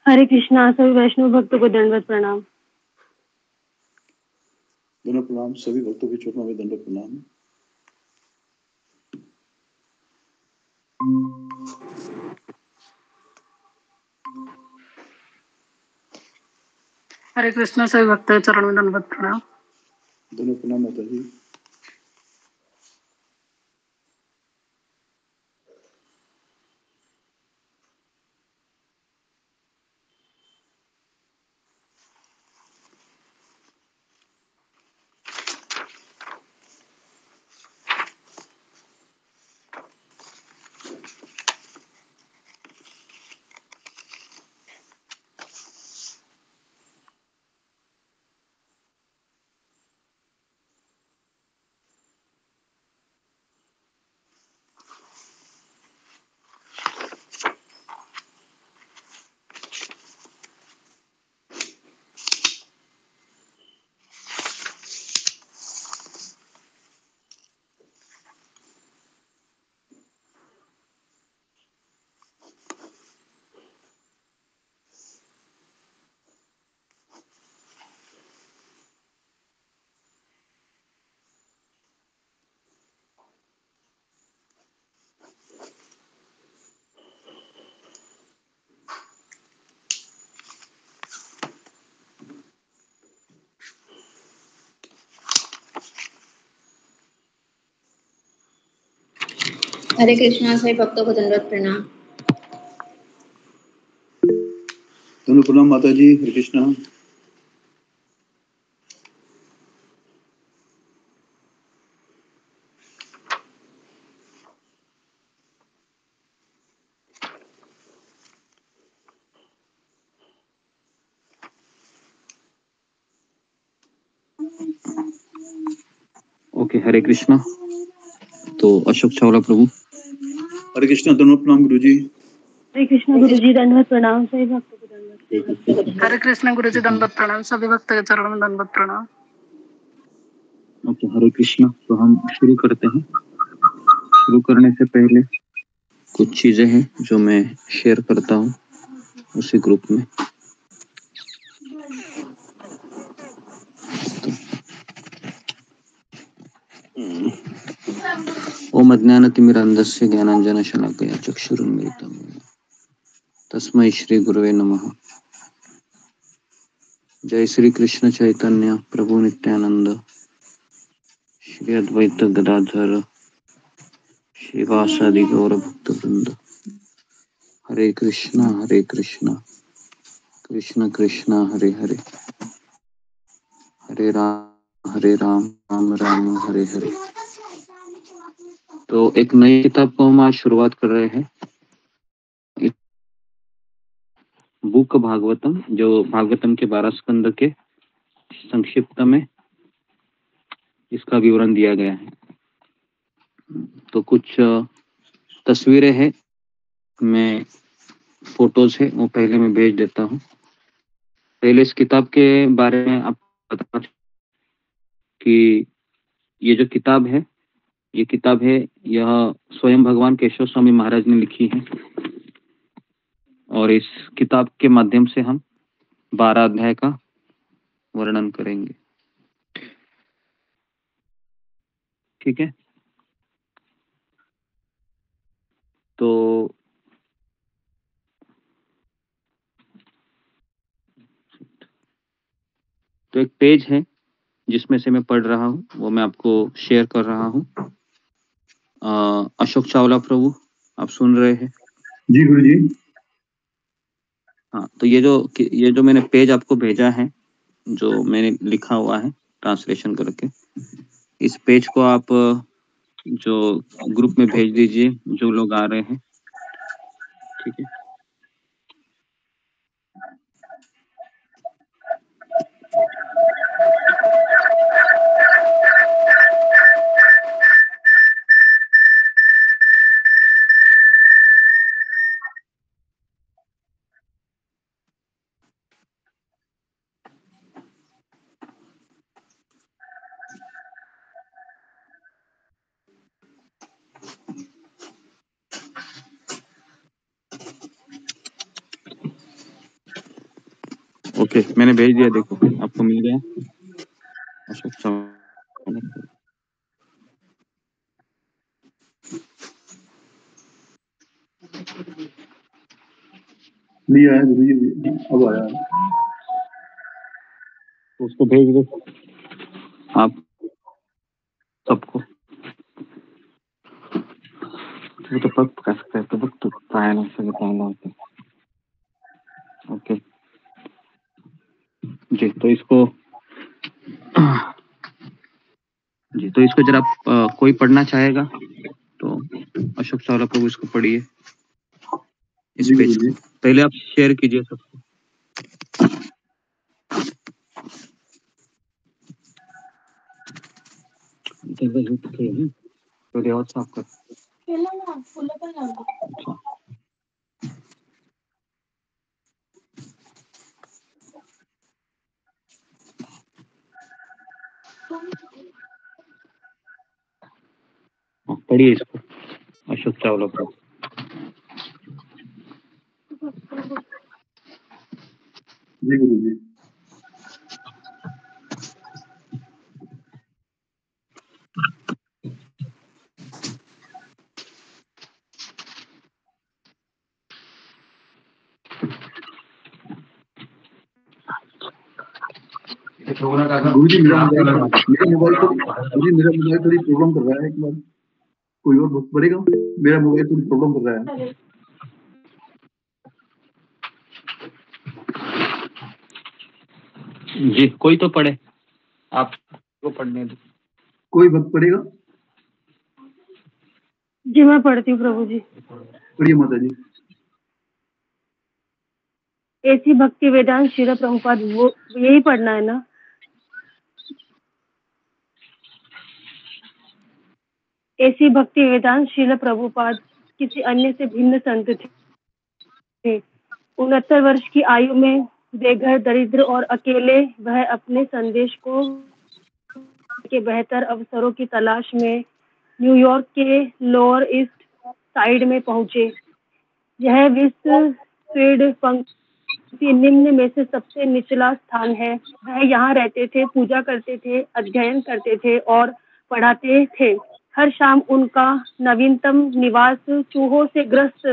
हरे कृष्णा। सभी वैष्णव भक्तों को दंडवत प्रणाम। दंडवत प्रणाम। सभी भक्तों के चरणों में दंडवत प्रणाम। हरे कृष्णा। सभी भक्तों के चरणों में दंडवत प्रणाम। दंडवत प्रणाम माता जी। हरे कृष्णा। सभी भक्तों को दंडवत प्रणाम। दंडवत प्रणाम माता जी। हरे कृष्णा। ओके, हरे कृष्णा। तो अशोक चावला प्रभु। हरे कृष्णा। दंडवत प्रणाम गुरु जी। हरे कृष्णा गुरु जी। दंडवत प्रणाम। सभी भक्तों को दंडवत प्रणाम। हरे कृष्णा गुरु जी। दंडवत प्रणाम। सभी भक्तों के चरणों में दंडवत प्रणाम। ओके, हरे कृष्णा। तो हम शुरू करते हैं। शुरू करने से पहले कुछ चीजें हैं जो मैं शेयर करता हूँ उसी ग्रुप में। ओम अज्ञानतिमिरान्धस्य ज्ञानाञ्जनशलाकया चक्षुरुन्मीलितं येन तस्मै श्री गुरुवे नमः। जय श्री कृष्ण चैतन्य प्रभु नित्यानंद श्री अद्वैत गदाधर श्रीवासादि गौर भक्त वृंद। हरे कृष्णा कृष्ण कृष्ण हरे हरे, हरे राम राम राम हरे हरे। तो एक नई किताब को हम आज शुरुआत कर रहे हैं। बुक भागवतम, जो भागवतम के 12 स्कंद के संक्षिप्त में इसका विवरण दिया गया है। तो कुछ तस्वीरें हैं, मैं फोटोज है वो पहले मैं भेज देता हूँ। पहले इस किताब के बारे में आप बता कि ये जो किताब है, ये किताब है यह स्वयं भगवान केशव स्वामी महाराज ने लिखी है और इस किताब के माध्यम से हम 12 अध्याय का वर्णन करेंगे। ठीक है। तो एक पेज है जिसमें से मैं पढ़ रहा हूँ, वो मैं आपको शेयर कर रहा हूँ। अशोक चावला प्रभु, आप सुन रहे हैं? जी गुरु जी। हाँ, तो ये जो मैंने पेज आपको भेजा है, जो मैंने लिखा हुआ है ट्रांसलेशन करके, इस पेज को आप जो ग्रुप में भेज दीजिए जो लोग आ रहे हैं। ठीक है। ओके, मैंने भेज दिया, देखो आपको मिल गया। अशोक चावला। नहीं आया गुरु जी, अब आया। तो उसको भेज दो आप सबको। तो पक कर सकते हैं, तो बक तो पाया से बताना होता है। ओके जी, तो इसको जी, तो इसको जरा कोई पढ़ना चाहेगा तो अशोक चावला प्रभु इसको पढ़िए इस जी पेज गुरु को। जी। पहले आप शेयर कीजिए सबको। तो और साफ कर। अच्छा, पढ़िए इसको अशोक चावला प्रभु। जी गुरु जी। गुरु जी मेरा मोबाइल थोड़ी प्रॉब्लम कर रहा है। एक बार कोई और बुक पढ़ेगा? मेरा मोबाइल थोड़ी प्रॉब्लम कर रहा है। जी, कोई तो पढ़े, आपको पढ़ने दो। कोई भक्त पढ़ेगा? जी मैं पढ़ती हूँ प्रभु जी। पढ़िए माता जी। ऐसी भक्ति वेदांत श्रील प्रभुपाद, वो यही पढ़ना है ना? ऐसी भक्ति वेदांत श्रील प्रभुपाद किसी अन्य से भिन्न संत थे। 69 वर्ष की आयु में बेघर, दरिद्र और अकेले वह अपने संदेश को के बेहतर अवसरों की तलाश में न्यूयॉर्क के लोअर ईस्ट साइड में पहुंचे। यह विश्व फील्ड पंक्ति निम्न में से सबसे निचला स्थान है। वह यहाँ रहते थे, पूजा करते थे, अध्ययन करते थे और पढ़ाते थे। हर शाम उनका नवीनतम निवास चूहों से ग्रस्त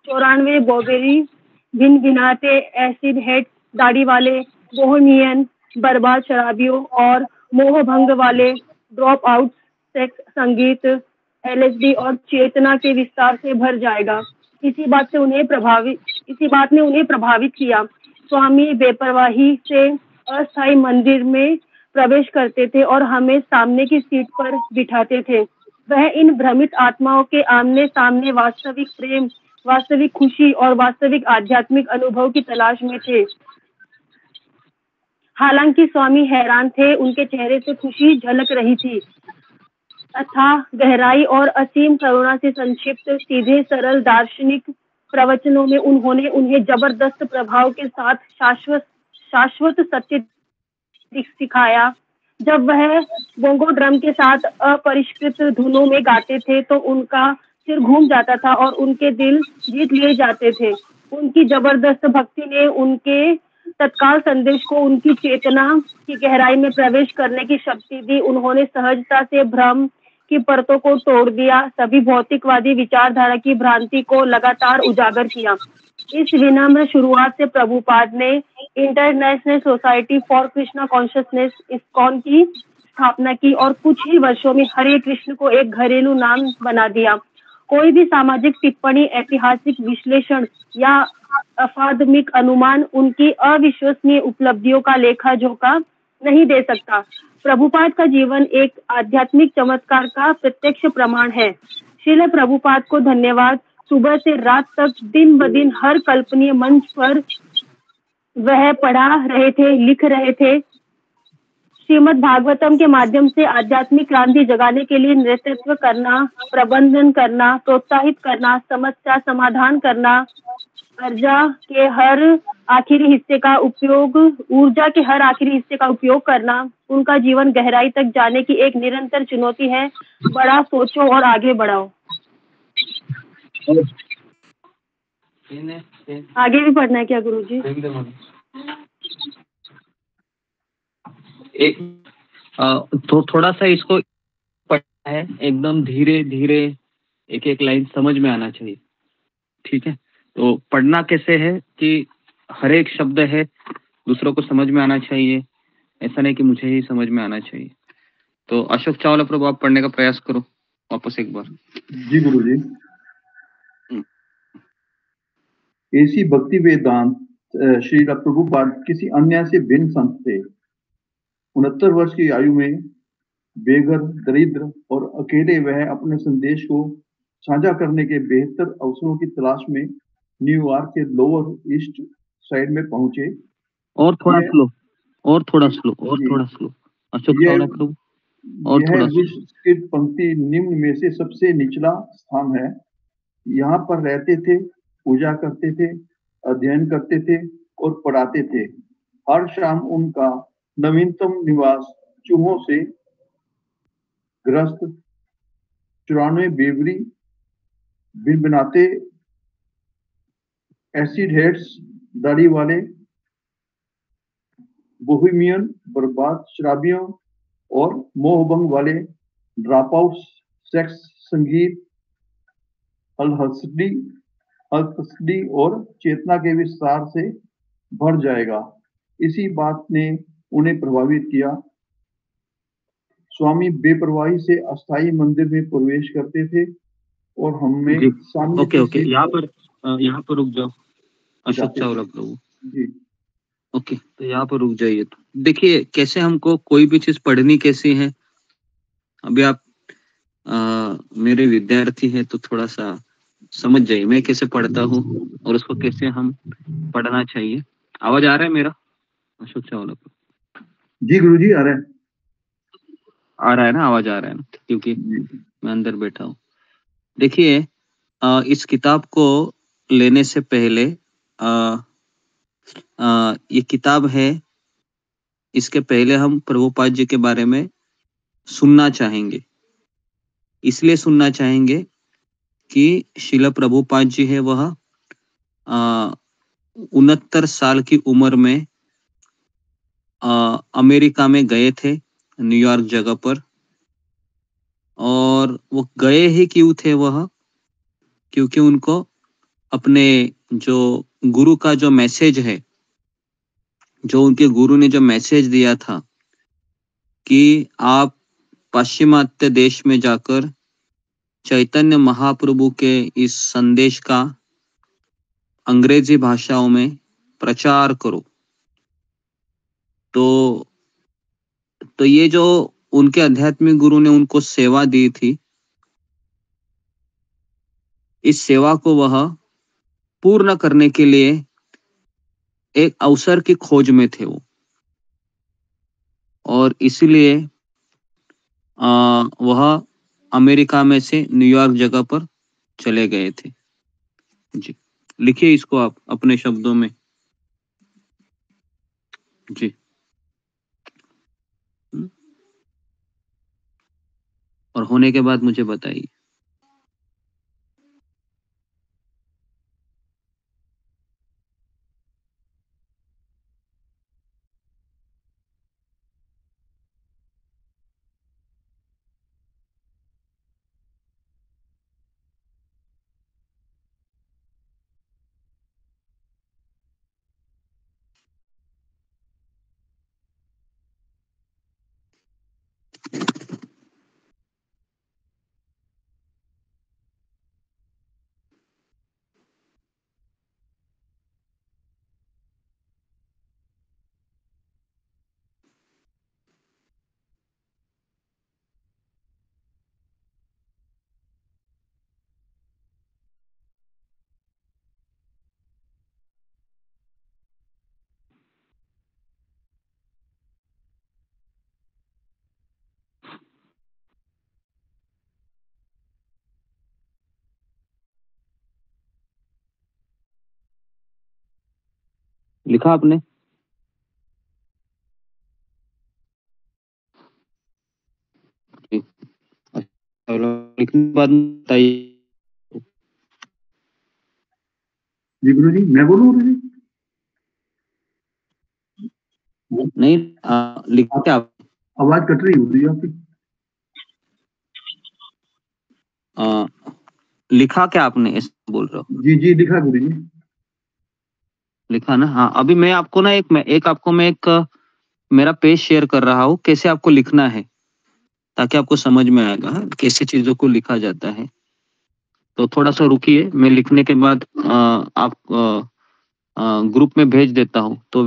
94 बॉबेरी भिन भिनाते एसिड हेड दाढ़ी वाले बोहेमियन, बर्बाद शराबियों और मोह भंग वाले ड्रॉप आउट, सेक्स, संगीत, एलएसडी और चेतना के विस्तार से भर जाएगा। इसी बात ने उन्हें प्रभावित किया। स्वामी बेपरवाही से अस्थायी मंदिर में प्रवेश करते थे और हमें सामने की सीट पर बिठाते थे। वह इन भ्रमित आत्माओं के आमने सामने वास्तविक प्रेम, वास्तविक खुशी और वास्तविक आध्यात्मिक अनुभव की तलाश में थे। हालांकि स्वामी हैरान थे, उनके चेहरे से खुशी झलक रही थी। अथाह गहराई और असीम करुणा से संक्षिप्त, सीधे, सरल दार्शनिक प्रवचनों में उन्होंने उन्हें जबरदस्त प्रभाव के साथ शाश्वत सत्य सिखाया। जब वह बोंगो ड्रम के साथ अपरिष्कृत धुनों में गाते थे तो उनका सिर घूम जाता था और उनके दिल जीत लिए जाते थे। उनकी जबरदस्त भक्ति ने उनके तत्काल संदेश को उनकी चेतना की गहराई में प्रवेश करने की शक्ति दी। उन्होंने सहजता से भ्रम की परतों को तोड़ दिया, सभी भौतिकवादी विचारधारा की भ्रांति को लगातार उजागर किया। इस विनम्र शुरुआत से प्रभुपाद ने international society for Krishna consciousness ISKCON की स्थापना की और कुछ ही वर्षों में हरे कृष्ण को एक घरेलू नाम बना दिया। कोई भी सामाजिक टिप्पणी, ऐतिहासिक विश्लेषण या अकादमिक अनुमान उनकी अविश्वसनीय उपलब्धियों का लेखा जोखा नहीं दे सकता। प्रभुपाद का जीवन एक आध्यात्मिक चमत्कार का प्रत्यक्ष प्रमाण है। श्रील प्रभुपाद को धन्यवाद। सुबह से रात तक दिन ब दिन हर कल्पनीय मंच पर वह पढ़ा रहे थे, लिख रहे थे। श्रीमद् भागवतम के माध्यम से आध्यात्मिक क्रांति जगाने के लिए नेतृत्व करना, प्रबंधन करना, प्रोत्साहित करना, समस्या समाधान करना, ऊर्जा के हर आखिरी हिस्से का उपयोग करना, उनका जीवन गहराई तक जाने की एक निरंतर चुनौती है। बड़ा सोचो और आगे बढ़ाओ। आगे भी पढ़ना है क्या गुरुजी? एक तो थोड़ा सा इसको पढ़ना है, एकदम धीरे धीरे एक एक लाइन समझ में आना चाहिए, ठीक है। तो पढ़ना कैसे है कि हर एक शब्द है दूसरों को समझ में आना चाहिए, ऐसा नहीं कि मुझे ही समझ में आना चाहिए। तो अशोक चावला प्रभु, आप पढ़ने का प्रयास करो वापस एक बार। जी गुरु जी। ऐसी भक्ति वेदांत श्री प्रभुपाद किसी अन्य से भिन्न संत थे। 69 वर्ष की आयु में बेघर, दरिद्र और अकेले वह अपने संदेश को साझा करने के बेहतर अवसरों की तलाश में न्यूयॉर्क के लोअर ईस्ट साइड में पहुंचे। और थोड़ा यह- स्लो, और थोड़ा स्लो, और जी। थोड़ा स्लो अशोक यह चावला प्रभु, और यह थोड़ा विश्व की पंक्ति निम्न में से सबसे निचला स्थान है। यहाँ पर रहते थे, पूजा करते थे, अध्ययन करते थे और पढ़ाते थे। हर शाम उनका नवीनतम निवास चूहों से ग्रस्त 94 बेवरी भिनभिनाते एसिड हेड्स, दाढ़ी वाले बोहेमियन, बर्बाद शराबियों और मोहभंग वाले ड्रॉपआउट सेक्स, संगीत, अलहस्डी अलहस्डी और चेतना के विस्तार से भर जाएगा। इसी बात ने उन्हें प्रभावित किया। स्वामी बेपरवाही से अस्थाई मंदिर में प्रवेश करते थे और हमें जी। सामने ओके से ओके, यहाँ पर रुक जाओ अशोक जाते थे। चावला प्रभु। जी ओके, तो यहाँ पर रुक जाइए। तो देखिए कैसे हमको कोई भी चीज पढ़नी कैसी है। अभी आप मेरे विद्यार्थी हैं तो थोड़ा सा समझ जाइए मैं कैसे पढ़ता हूँ और उसको कैसे हम पढ़ना चाहिए। आवाज आ रहा है मेरा अशोक चावला को? जी गुरु जी, आ रहा है। आ रहा है ना, आवाज आ रहा है ना, क्योंकि मैं अंदर बैठा हूँ। देखिए इस किताब को लेने से पहले ये किताब है, इसके पहले हम प्रभुपाद जी के बारे में सुनना चाहेंगे। इसलिए सुनना चाहेंगे कि शिला प्रभुपाद जी है वह 69 साल की उम्र में अमेरिका में गए थे, न्यूयॉर्क जगह पर। और वो गए ही क्यों थे वह, क्योंकि उनको अपने जो गुरु का जो मैसेज है, जो उनके गुरु ने जो मैसेज दिया था कि आप पाश्चिमात्य देश में जाकर चैतन्य महाप्रभु के इस संदेश का अंग्रेजी भाषाओं में प्रचार करो। तो ये जो उनके आध्यात्मिक गुरु ने उनको सेवा दी थी, इस सेवा को वह पूर्ण करने के लिए एक अवसर की खोज में थे वो, और इसीलिए वह अमेरिका में से न्यूयॉर्क जगह पर चले गए थे। जी, लिखिए इसको आप अपने शब्दों में। जी। और होने के बाद मुझे बताइए। लिखा आपने? जी। लिखने के बाद बताइए। जी गुरु जी, मैं बोलूँ गुरु जी? नहीं लिखते आप आवाज कट रही गुरु जी आपकी। लिखा क्या आपने, ऐसा बोल रहे हो? जी जी लिखा गुरु जी। लिखा ना? हाँ, अभी मैं आपको ना एक मेरा पेज शेयर कर रहा हूँ, कैसे आपको लिखना है, ताकि आपको समझ में आएगा कैसे चीजों को लिखा जाता है। तो थोड़ा सा रुकिए, मैं लिखने के बाद आप ग्रुप में भेज देता हूँ, तो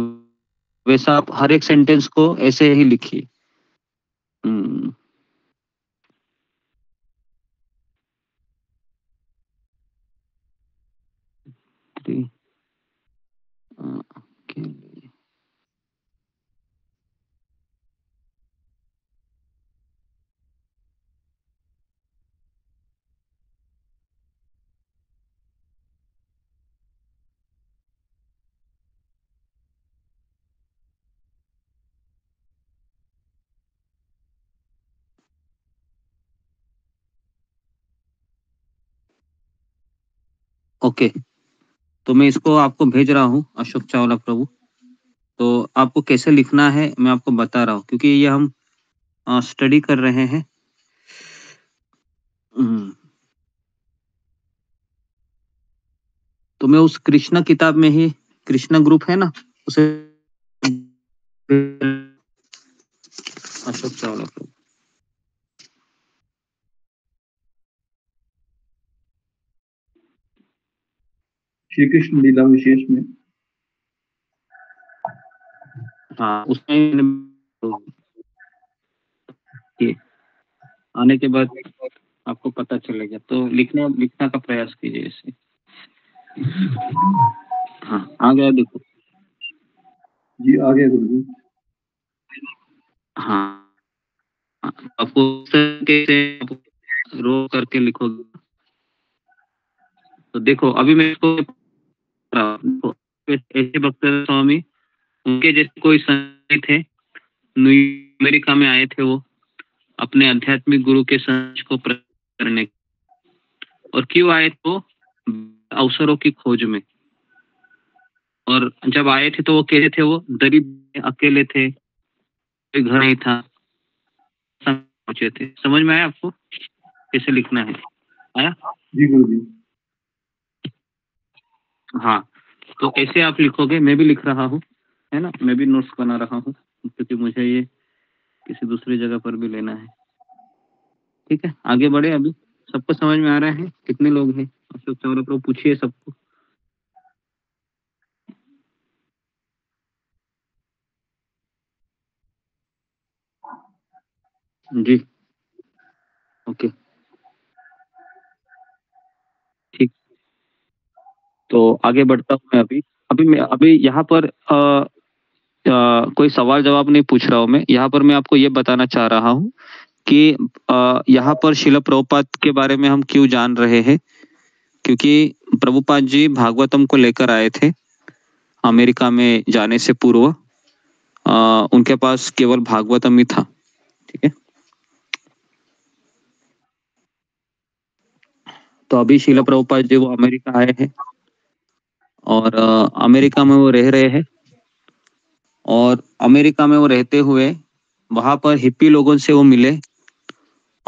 वैसा आप हर एक सेंटेंस को ऐसे ही लिखिए। हम्म, okay. ओके, तो मैं इसको आपको भेज रहा हूँ, अशोक चावला प्रभु। तो आपको कैसे लिखना है मैं आपको बता रहा हूँ, क्योंकि ये हम स्टडी कर रहे हैं। तो मैं उस कृष्णा किताब में ही, कृष्णा ग्रुप है ना, उसे अशोक चावला प्रभु। श्री कृष्ण लीला विशेष में। हाँ, उसमें आने के बाद आपको पता चलेगा, तो लिखना का प्रयास कीजिए इसे। हाँ, आ गया देखो। जी आ गया गुरु जी। हाँ, आपको कैसे रो करके लिखोगे। तो देखो, अभी मैं इसको देखो, ऐसे भक्त स्वामी, उनके जैसे कोई संत थे, अमेरिका में आए थे वो अपने आध्यात्मिक गुरु के संदेश को प्रचार करने। और क्यों आए तो अवसरों की खोज में। और जब आए थे तो वो कैसे थे, वो दरिद्र अकेले थे, कोई घर नहीं था, पहुंचे थे। समझ में आया आपको कैसे लिखना है? आया? जी गुरु जी। हाँ, तो ऐसे आप लिखोगे। मैं भी लिख रहा हूँ, है ना, मैं भी नोट्स बना रहा हूँ, क्योंकि मुझे ये किसी दूसरी जगह पर भी लेना है। ठीक है, आगे बढ़े। अभी सबको समझ में आ रहा है? कितने लोग हैं? अशोक चावला प्रभु पूछिए सबको। जी, ओके, ठीक। तो आगे बढ़ता हूँ मैं। अभी यहाँ पर कोई सवाल जवाब नहीं पूछ रहा हूँ मैं। यहाँ पर मैं आपको ये बताना चाह रहा हूँ कि यहाँ पर शिला प्रभुपाद के बारे में हम क्यों जान रहे हैं, क्योंकि प्रभुपाद जी भागवतम को लेकर आए थे अमेरिका में जाने से पूर्व। उनके पास केवल भागवतम ही था। ठीक है, तो अभी शिला प्रभुपाद जी वो अमेरिका आए हैं, और अमेरिका में वो रह रहे हैं। और अमेरिका में वो रहते हुए वहां पर हिप्पी लोगों से वो मिले,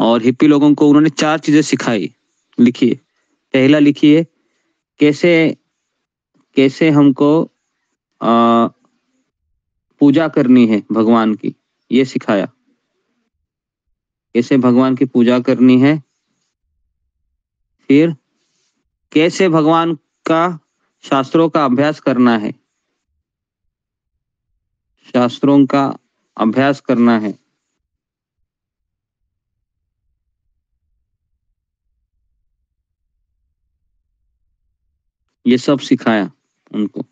और हिप्पी लोगों को उन्होंने 4 चीजें सिखाई। लिखिए, पहला लिखिए, कैसे कैसे हमको आ, पूजा करनी है भगवान की, ये सिखाया। कैसे भगवान की पूजा करनी है, फिर कैसे भगवान का शास्त्रों का अभ्यास करना है, शास्त्रों का अभ्यास करना है। ये सब सिखाया उनको।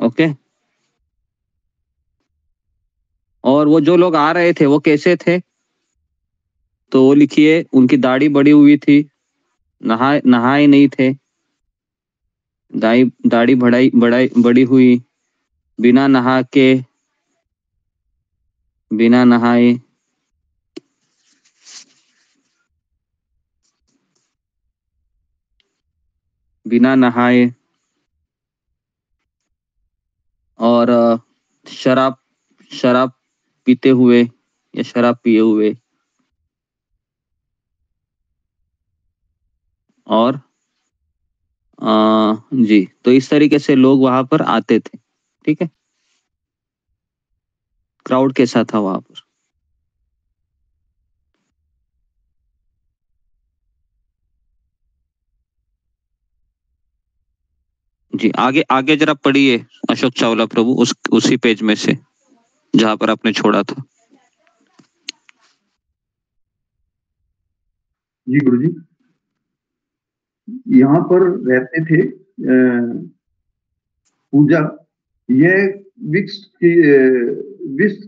ओके, और वो जो लोग आ रहे थे वो कैसे थे, तो वो लिखिए, उनकी दाढ़ी बड़ी हुई थी, नहाए नहीं थे, दाढ़ी बढ़ाई बढ़ाई बड़ी हुई, बिना नहा के, बिना नहाए, बिना नहाए और शराब शराब पीते हुए या शराब पिए हुए, और जी, तो इस तरीके से लोग वहां पर आते थे। ठीक है, क्राउड कैसा था वहां पर। जी, आगे आगे जरा पढ़िए अशोक चावला प्रभु, उसी पेज में से जहां पर आपने छोड़ा था। जी गुरुजी, यहाँ पर रहते थे पूजा। यह विश्व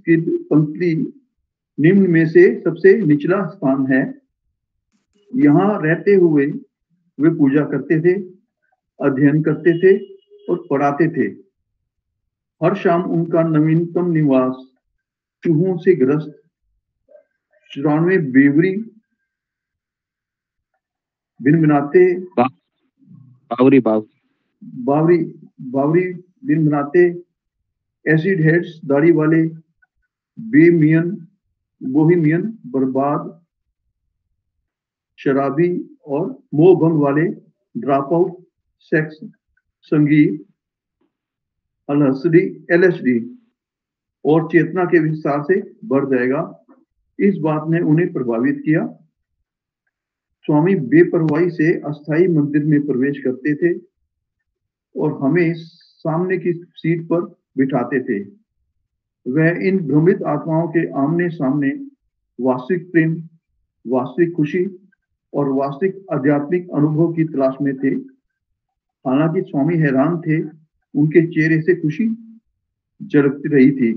की पंक्ति निम्न में से सबसे निचला स्थान है। यहाँ रहते हुए वे पूजा करते थे, अध्ययन करते थे और पढ़ाते थे। हर शाम उनका नवीनतम निवास चूहों से ग्रस्त 94 बेवरी भिनभिनाते बावरी बावरी बावरी भिनभिनाते एसिड हेड्स दाढ़ी वाले बोहिमियन बर्बाद शराबी और मोह भंग वाले ड्रॉप आउट सेक्स संगीत LSD और चेतना के विस्तार से बढ़ जाएगा। इस बात ने उन्हें प्रभावित किया। स्वामी बेपरवाही से अस्थाई मंदिर में प्रवेश करते थे और हमें सामने की सीट पर बिठाते थे। वह इन भ्रमित आत्माओं के आमने सामने वास्तविक प्रेम, वास्तविक खुशी और वास्तविक आध्यात्मिक अनुभव की तलाश में थे। हालांकि स्वामी हैरान थे, उनके चेहरे से खुशी झलकती रही थी।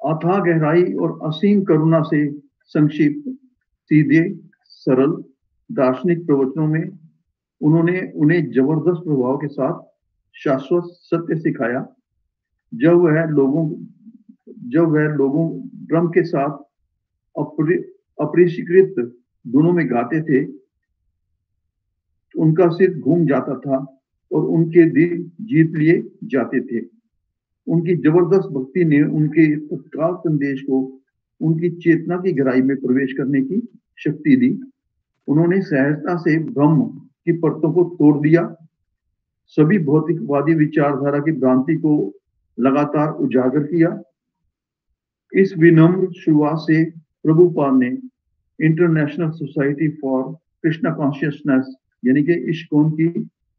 अथाह गहराई और असीम करुणा से संक्षिप्त, सीधे, सरल, दार्शनिक प्रवचनों में उन्होंने उन्हें जबरदस्त प्रभाव के साथ शाश्वत सत्य सिखाया। जब वह लोगों ड्रम के साथ अपरिष्कृत दोनों में गाते थे, उनका सिर घूम जाता था और उनके दिल जीत लिए जाते थे। उनकी जबरदस्त भक्ति ने उनके तत्काल संदेश को उनकी चेतना की गहराई में प्रवेश करने की शक्ति दी। उन्होंने सहजता से ब्रह्म की परतों को तोड़ दिया, सभी भौतिकवादी विचारधारा की भ्रांति को लगातार उजागर किया। इस विनम्र शुरुआत से प्रभुपाद ने international society for Krishna consciousness यानी कि इस्कॉन की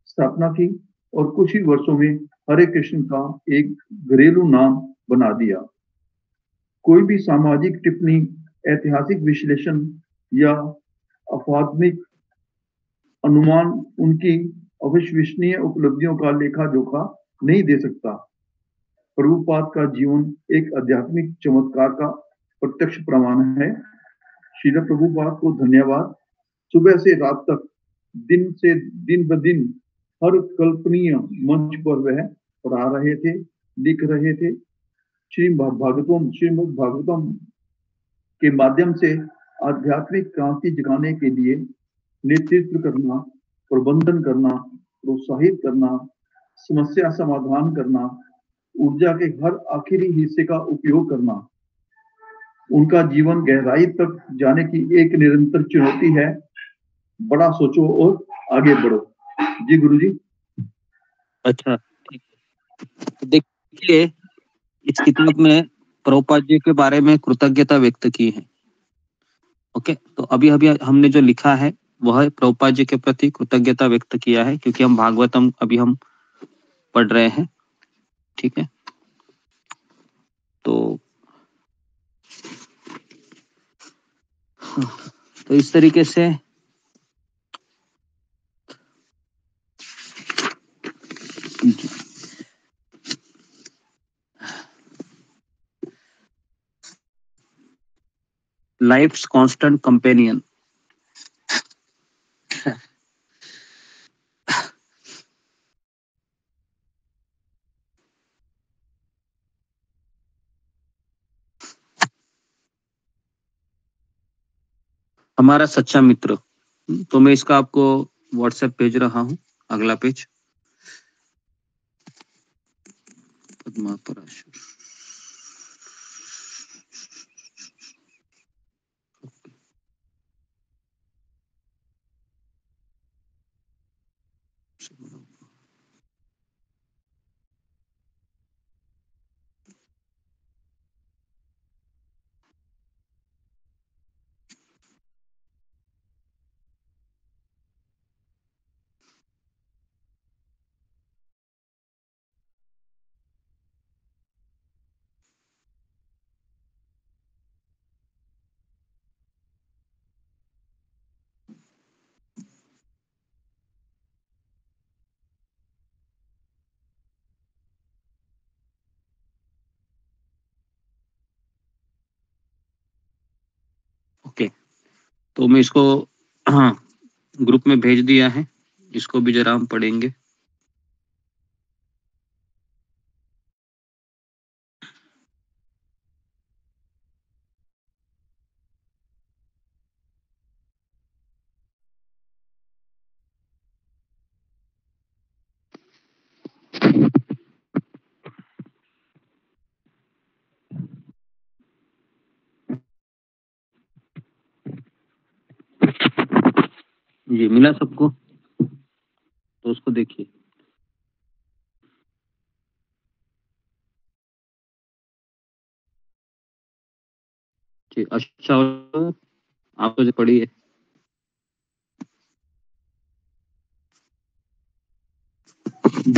स्थापना की और कुछ ही वर्षों में हरे कृष्ण का एक घरेलू नाम बना दिया। कोई भी सामाजिक टिप्पणी, ऐतिहासिक विश्लेषण या अकादमिक अनुमान उनकी अविश्वसनीय उपलब्धियों का लेखा जोखा नहीं दे सकता। प्रभुपाद का जीवन एक आध्यात्मिक चमत्कार का प्रत्यक्ष प्रमाण है। श्रील प्रभुपाद को धन्यवाद। सुबह से रात तक, दिन ब दिन हर कल्पनीय मंच पर वह पढ़ा रहे थे, लिख रहे थे। श्रीमद् भागवतम के माध्यम से आध्यात्मिक क्रांति जगाने के लिए नेतृत्व करना, प्रबंधन करना, प्रोत्साहित करना, समस्या समाधान करना, ऊर्जा के हर आखिरी हिस्से का उपयोग करना, उनका जीवन गहराई तक जाने की एक निरंतर चुनौती है। बड़ा सोचो और आगे बढ़ो। जी गुरुजी। अच्छा, ठीक है। देखिए, इस किताब में प्रभुपाद जी के बारे में कृतज्ञता व्यक्त की है। ओके, तो अभी हमने जो लिखा है वह प्रभुपाद जी के प्रति कृतज्ञता व्यक्त किया है, क्योंकि हम भागवतम अभी हम पढ़ रहे हैं। ठीक है, तो इस तरीके से लाइफ्स कांस्टेंट कंपेनियन। हमारा सच्चा मित्र। तो मैं इसका आपको व्हाट्सएप भेज रहा हूं, अगला पेज। पद्मा पराशर। ओके, तो मैं इसको हाँ ग्रुप में भेज दिया है, इसको भी जरा हम पढ़ेंगे। ये मिला सबको, तो उसको देखिए। अच्छा, आपको जो पढ़ी है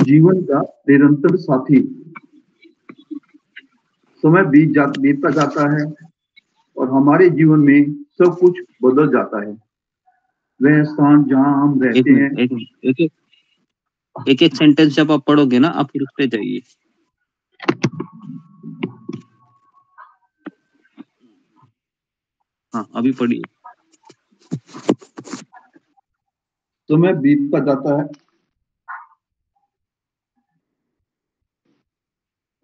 जीवन का निरंतर साथी। समय बीतता जाता है और हमारे जीवन में सब कुछ बदल जाता है। वह स्थान जहाँ हम रहते हैं। एक सेंटेंस जब आप पढ़ोगे ना, आप फिर उस पे जाइए। हाँ, अभी पढ़िए। समय बीतता जाता है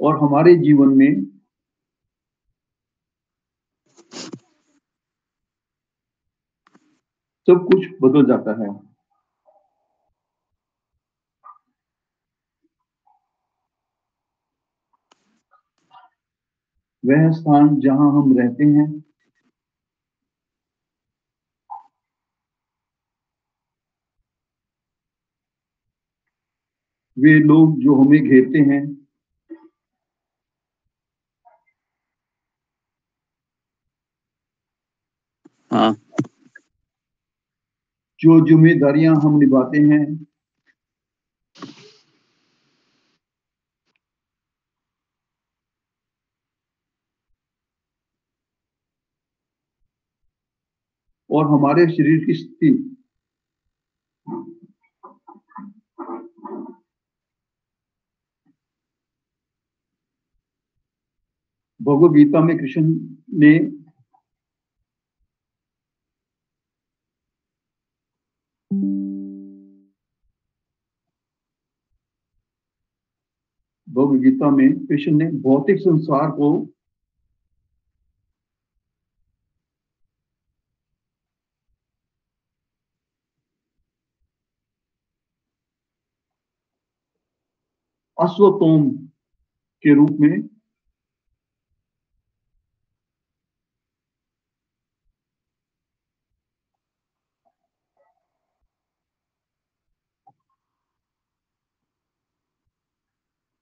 और हमारे जीवन में सब कुछ बदल जाता है। वह स्थान जहाँ हम रहते हैं। वे लोग जो हमें घेरते हैं। हाँ, जो जिम्मेदारियां हम निभाते हैं। और हमारे शरीर की स्थिति। भगवद गीता में कृष्ण ने भगवद गीता में कृष्ण ने भौतिक संसार को अश्वत्थोम के रूप में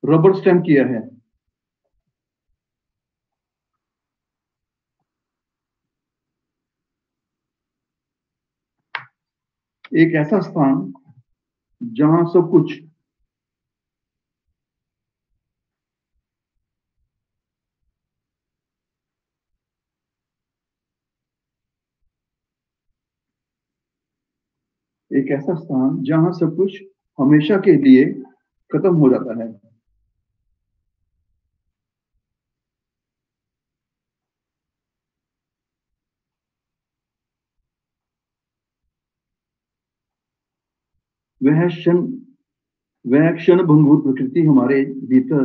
रबर स्टैम्प किया है। एक ऐसा स्थान जहां सब कुछ एक ऐसा स्थान जहां सब कुछ हमेशा के लिए खत्म हो जाता है। वह क्षण भंगुर प्रकृति हमारे भीतर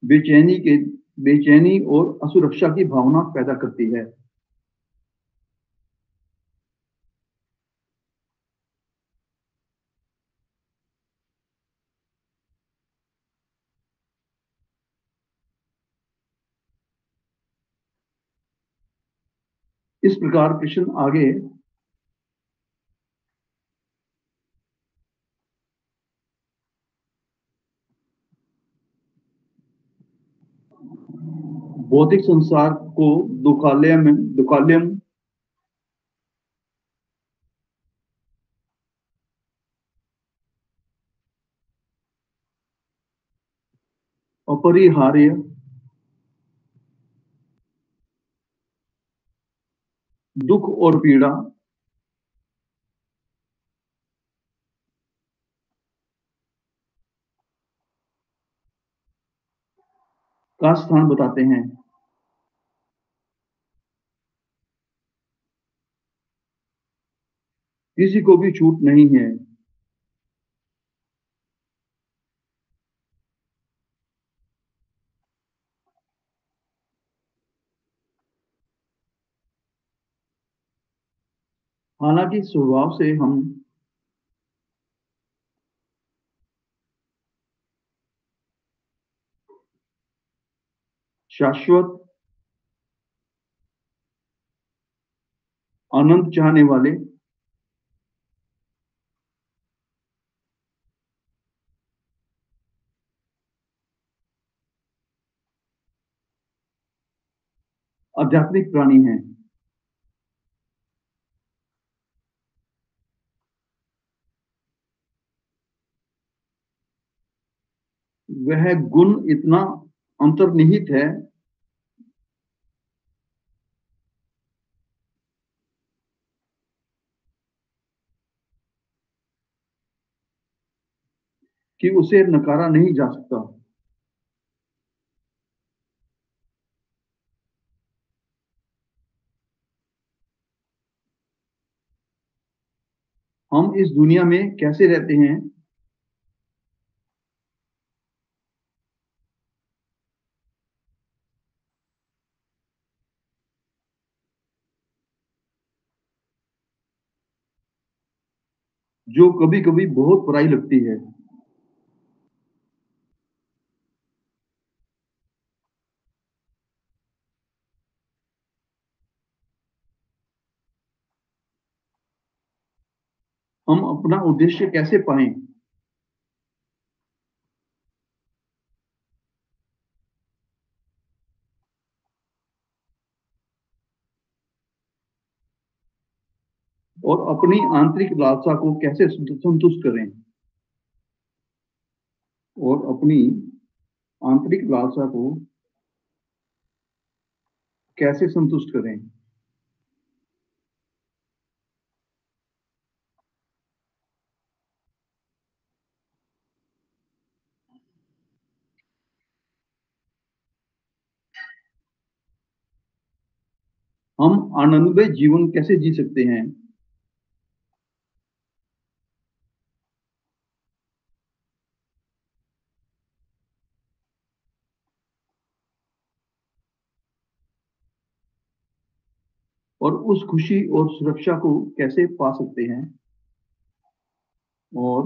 बेचैनी के बेचैनी और असुरक्षा की भावना पैदा करती है। इस प्रकार कृष्ण आगे भौतिक संसार को दुकाल्यम अपरिहार्य दुख और पीड़ा का स्थान बताते हैं। किसी को भी छूट नहीं है। हालांकि स्वभाव से हम शाश्वत आनंद चाहने वाले आध्यात्मिक प्राणी हैं। वह गुण इतना अंतर्निहित है कि उसे नकारा नहीं जा सकता। हम इस दुनिया में कैसे रहते हैं, जो कभी कभी बहुत बुराई लगती है। हम अपना उद्देश्य कैसे पाएं? और अपनी आंतरिक लालसा को कैसे संतुष्ट करें? और अपनी आंतरिक लालसा को कैसे संतुष्ट करें? हम आनंदमय जीवन कैसे जी सकते हैं? और उस खुशी और सुरक्षा को कैसे पा सकते हैं? और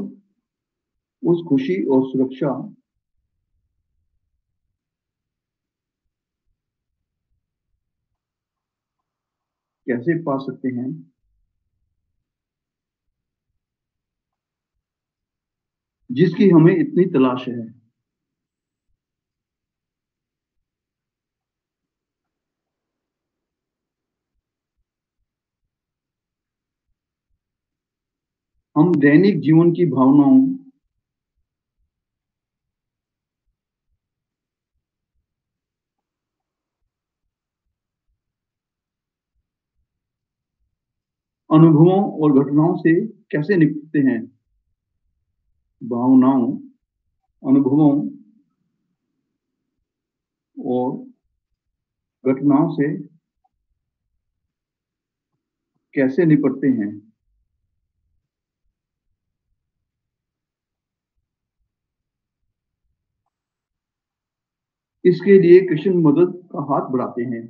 उस खुशी और सुरक्षा कैसे पा सकते हैं जिसकी हमें इतनी तलाश है? हम दैनिक जीवन की भावनाओं अनुभवों और घटनाओं से कैसे निपटते हैं? भावनाओं, अनुभवों और घटनाओं से कैसे निपटते हैं? इसके लिए कृष्ण मदद का हाथ बढ़ाते हैं।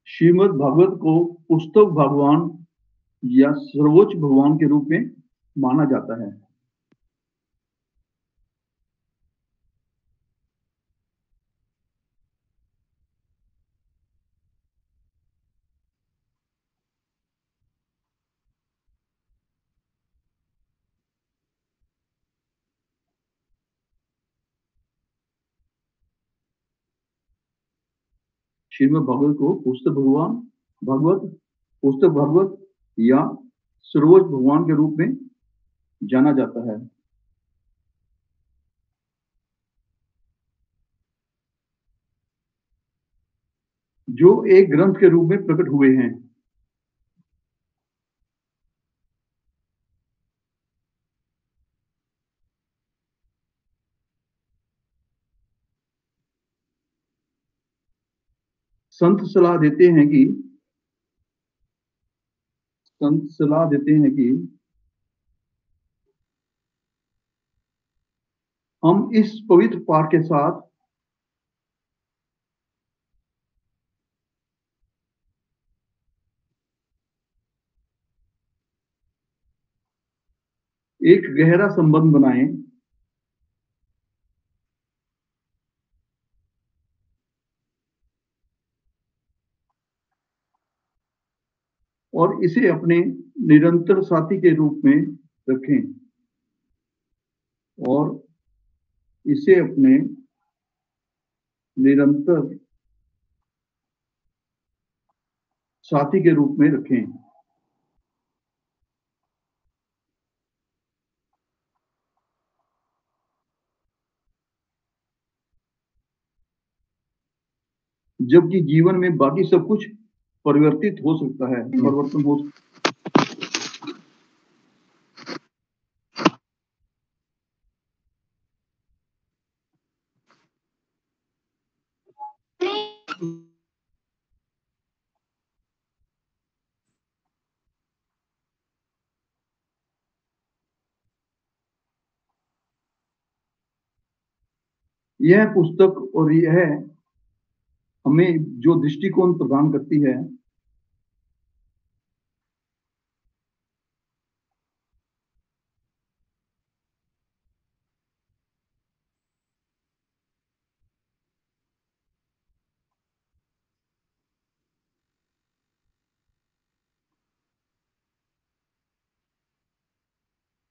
श्रीमद् भागवत को पुस्तक भगवान या सर्वोच्च भगवान के रूप में माना जाता है। श्रीमद् भागवत को पुस्तक भगवत या सर्वोच्च भगवान के रूप में जाना जाता है। जो एक ग्रंथ के रूप में प्रकट हुए हैं। संत सलाह देते हैं कि हम इस पवित्र पाठ के साथ एक गहरा संबंध बनाएं और इसे अपने निरंतर साथी के रूप में रखें और इसे अपने निरंतर साथी के रूप में रखें। जबकि जीवन में बाकी सब कुछ परिवर्तन हो सकता है। यह पुस्तक और यह हमें जो दृष्टिकोण प्रदान करती है,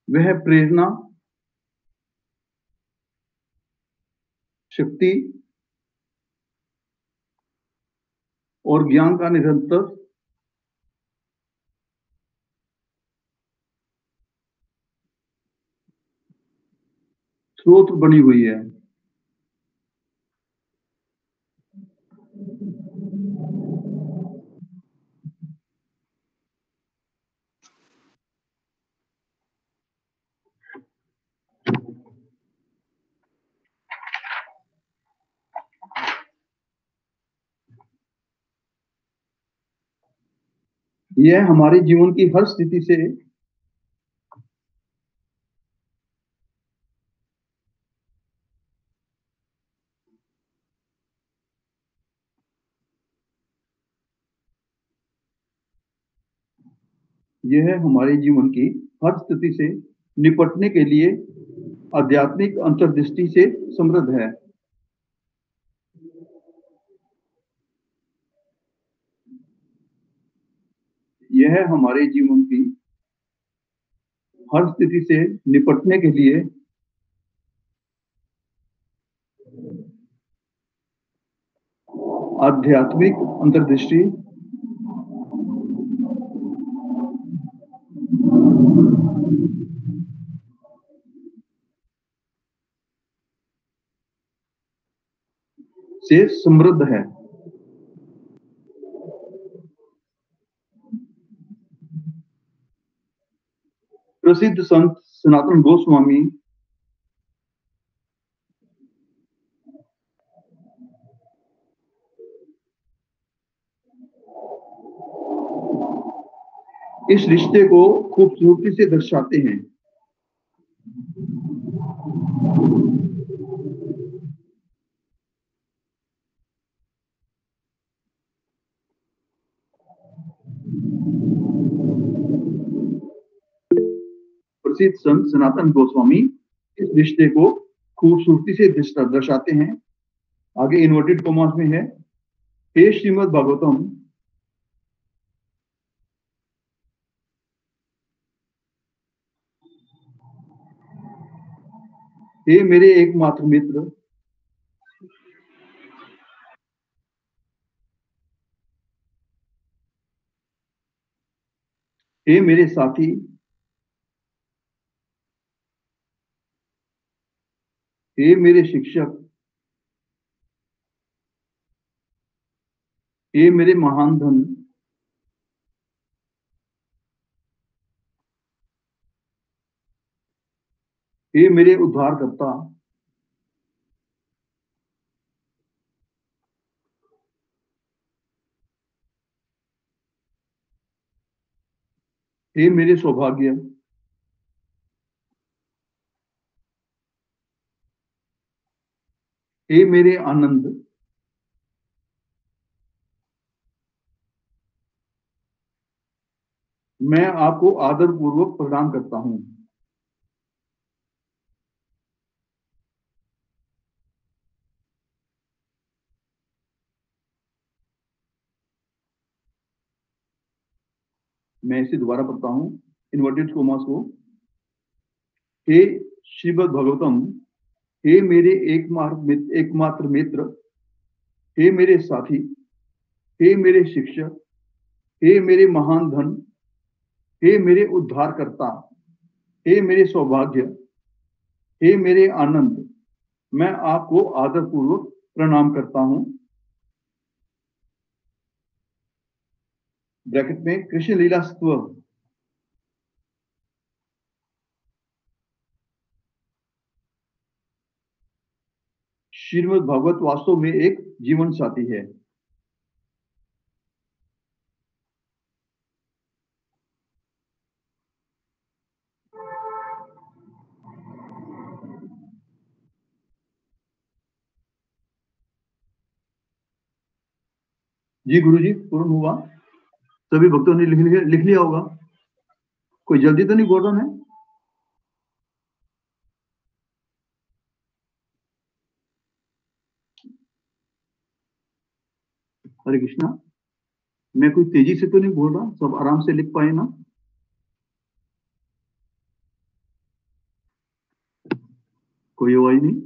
वह प्रेरणा, शक्ति और ज्ञान का निरंतर स्रोत बनी हुई है। यह हमारे जीवन की हर स्थिति से निपटने के लिए आध्यात्मिक अंतर्दृष्टि से समृद्ध है। यह हमारे जीवन की हर स्थिति से निपटने के लिए आध्यात्मिक अंतर्दृष्टि से समृद्ध है। प्रसिद्ध संत सनातन गोस्वामी इस रिश्ते को खूबसूरती से दर्शाते हैं। प्रसिद्ध संत सनातन गोस्वामी इस रिश्ते को खूबसूरती से दर्शाते हैं। आगे इन्वर्टेड कॉमास में है, हे श्रीमद् भागवतम, हे मेरे एकमात्र मित्र, हे मेरे साथी, हे मेरे शिक्षक, हे मेरे महान धन, हे मेरे उद्धारकर्ता, हे मेरे सौभाग्य, हे मेरे आनंद, मैं आपको आदर पूर्वक प्रणाम करता हूं। मैं इसे दोबारा पढ़ता हूं, इन्वर्टेड कॉमास को। हे श्रीमद् भागवतम, हे मेरे एकमात्र मित्र, हे मेरे साथी, हे मेरे शिक्षक, हे मेरे महान धन, हे मेरे उद्धारकर्ता, हे मेरे सौभाग्य, हे मेरे आनंद, मैं आपको आदरपूर्वक प्रणाम करता हूं। ब्रैकेट में कृष्ण लीला स्तव। श्रीमद् भागवत वास्तव में एक जीवन साथी है। जी गुरुजी, पूर्ण हुआ। सभी भक्तों ने लिख लिया होगा। कोई जल्दी तो नहीं बोल रहा है? हरे कृष्णा, मैं कोई तेजी से तो नहीं बोल रहा? सब आराम से लिख पाए ना? कोई आवाज नहीं?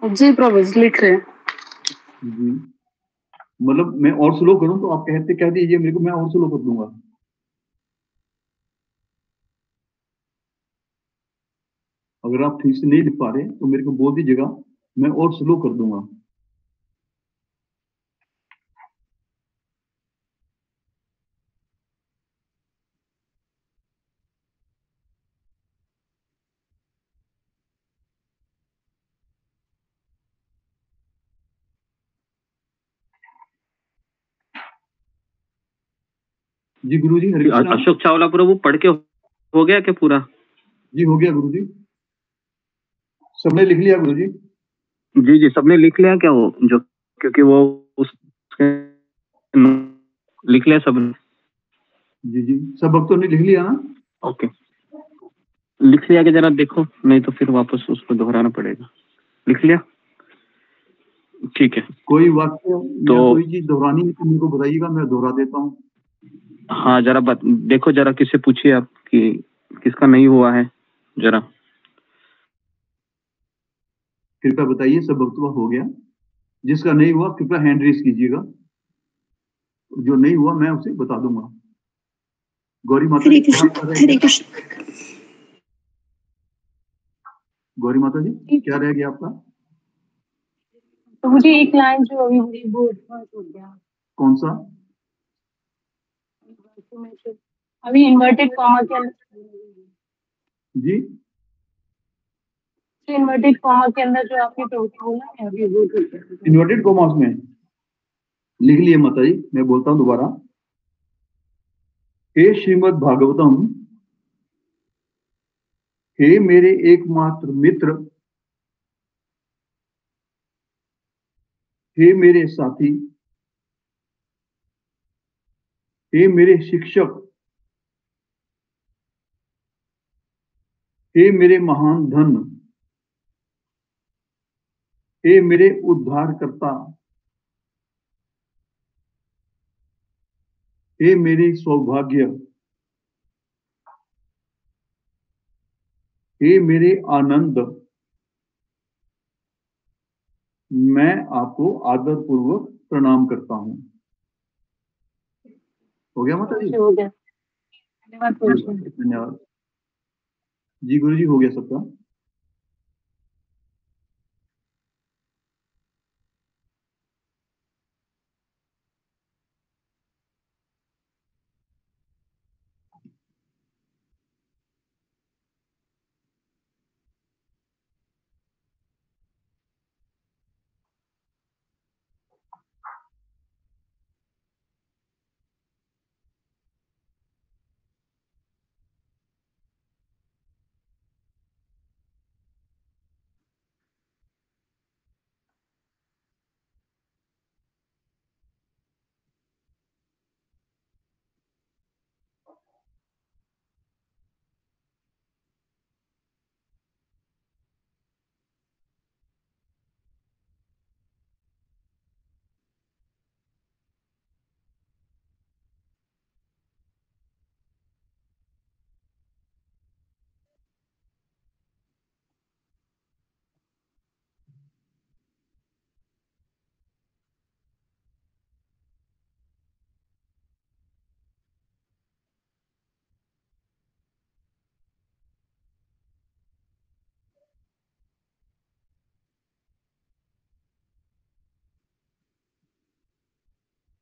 जी प्रभु लिख रहे हैं। जी, मतलब मैं और स्लो करूं तो आप कह दीजिए मेरे को, मैं और स्लो कर दूंगा। अगर आप ठीक से नहीं लिख पा रहे तो मेरे को बोल दीजिएगा, मैं और स्लो कर दूंगा। जी गुरुजी, हरे कृष्णा। अशोक चावला प्रभु पढ़ के हो गया क्या पूरा? जी हो गया गुरुजी, सबने लिख लिया गुरुजी? जी जी, सबने लिख लिया क्या वो जो, क्योंकि वो लिख लिया सबने? जी जी, सब भक्तों ने लिख लिया ना? ओके, लिख लिया कि जरा देखो, नहीं तो फिर वापस उसको दोहराना पड़ेगा। लिख लिया? ठीक है। कोई वाक्य तो या कोई चीज दोहरानी है तो मेरे को बताइएगा, मैं दोहरा देता हूँ। हाँ जरा देखो, जरा किससे पूछिए आप कि किसका नहीं हुआ है जरा। कृपया बताइए, सब भक्तों का हो गया? जिसका नहीं हुआ कृपया हैंड रेस कीजिएगा, जो नहीं हुआ मैं उसे बता दूंगा। गौरी माता जी, हरे कृष्ण। गौरी माता जी क्या रह गया आपका? तो मुझे एक लाइन जो अभी हुई वो छूट गया। कौन सा? अभी इन्वर्टेड कॉमा के जी इन्वर्टेड कॉमा के अंदर जो आपने प्रवचन बोला है अभी वो इन्वर्टेड कॉमास में लिख लिए माता जी, मैं बोलता हूं दोबारा। हे श्रीमद् भागवतम, हे मेरे एकमात्र मित्र, हे मेरे साथी, हे मेरे शिक्षक, हे मेरे महान धन, हे मेरे उद्धारकर्ता, हे मेरे सौभाग्य, हे मेरे आनंद, मैं आपको आदर पूर्वक प्रणाम करता हूं। हो गया माता जी? हो गया। धन्यवाद। धन्यवाद जी। गुरु जी हो गया सबका।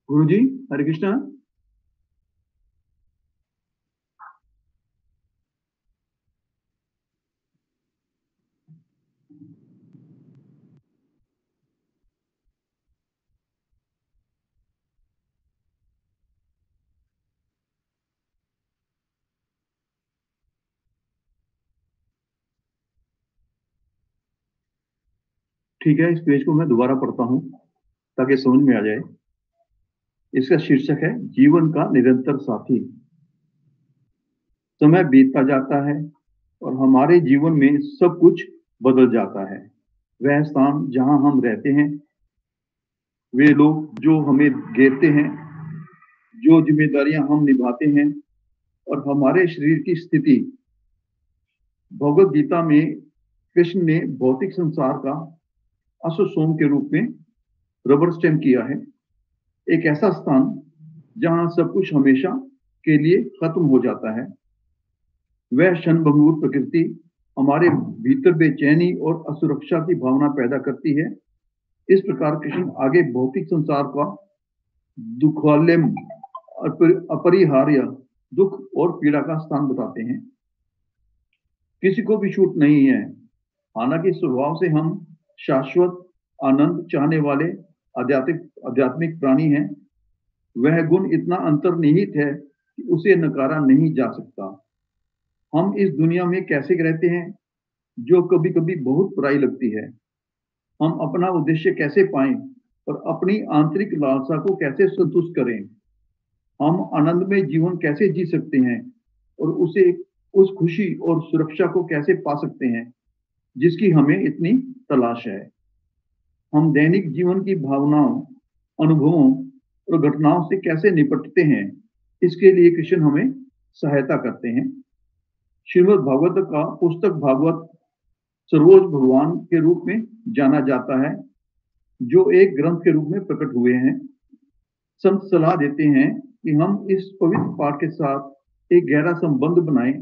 गुरु जी हरे कृष्णा। ठीक है, इस पेज को मैं दोबारा पढ़ता हूं ताकि समझ में आ जाए। इसका शीर्षक है जीवन का निरंतर साथी। समय बीतता जाता है और हमारे जीवन में सब कुछ बदल जाता है। वह स्थान जहां हम रहते हैं, वे लोग जो हमें घेरते हैं, जो जिम्मेदारियां हम निभाते हैं और हमारे शरीर की स्थिति। भगवद गीता में कृष्ण ने भौतिक संसार का अश्वसोम के रूप में रबर स्टैम्प किया है। एक ऐसा स्थान जहां सब कुछ हमेशा के लिए खत्म हो जाता है। वह क्षणभंगुर प्रकृति हमारे भीतर बेचैनी और असुरक्षा की भावना पैदा करती है। इस प्रकार कृष्ण आगे भौतिक संसार का दुखालय, अपरिहार्य दुख और पीड़ा का स्थान बताते हैं। किसी को भी छूट नहीं है। हालांकि स्वभाव से हम शाश्वत आनंद चाहने वाले आध्यात्मिक प्राणी हैं, वह गुण इतना अंतर्निहित है कि उसे नकारा नहीं जा सकता। हम इस दुनिया में कैसे रहते हैं जो कभी कभी बहुत बुराई लगती है। हम अपना उद्देश्य कैसे पाएं और अपनी आंतरिक लालसा को कैसे संतुष्ट करें। हम आनंद में जीवन कैसे जी सकते हैं और उस खुशी और सुरक्षा को कैसे पा सकते हैं जिसकी हमें इतनी तलाश है। हम दैनिक जीवन की भावनाओं, अनुभवों और घटनाओं से कैसे निपटते हैं, इसके लिए कृष्ण हमें सहायता करते हैं। श्रीमद् भागवत का पुस्तक भागवत सर्वोच्च भगवान के रूप में जाना जाता है, जो एक ग्रंथ के रूप में प्रकट हुए हैं। संत सलाह देते हैं कि हम इस पवित्र पाठ के साथ एक गहरा संबंध बनाएं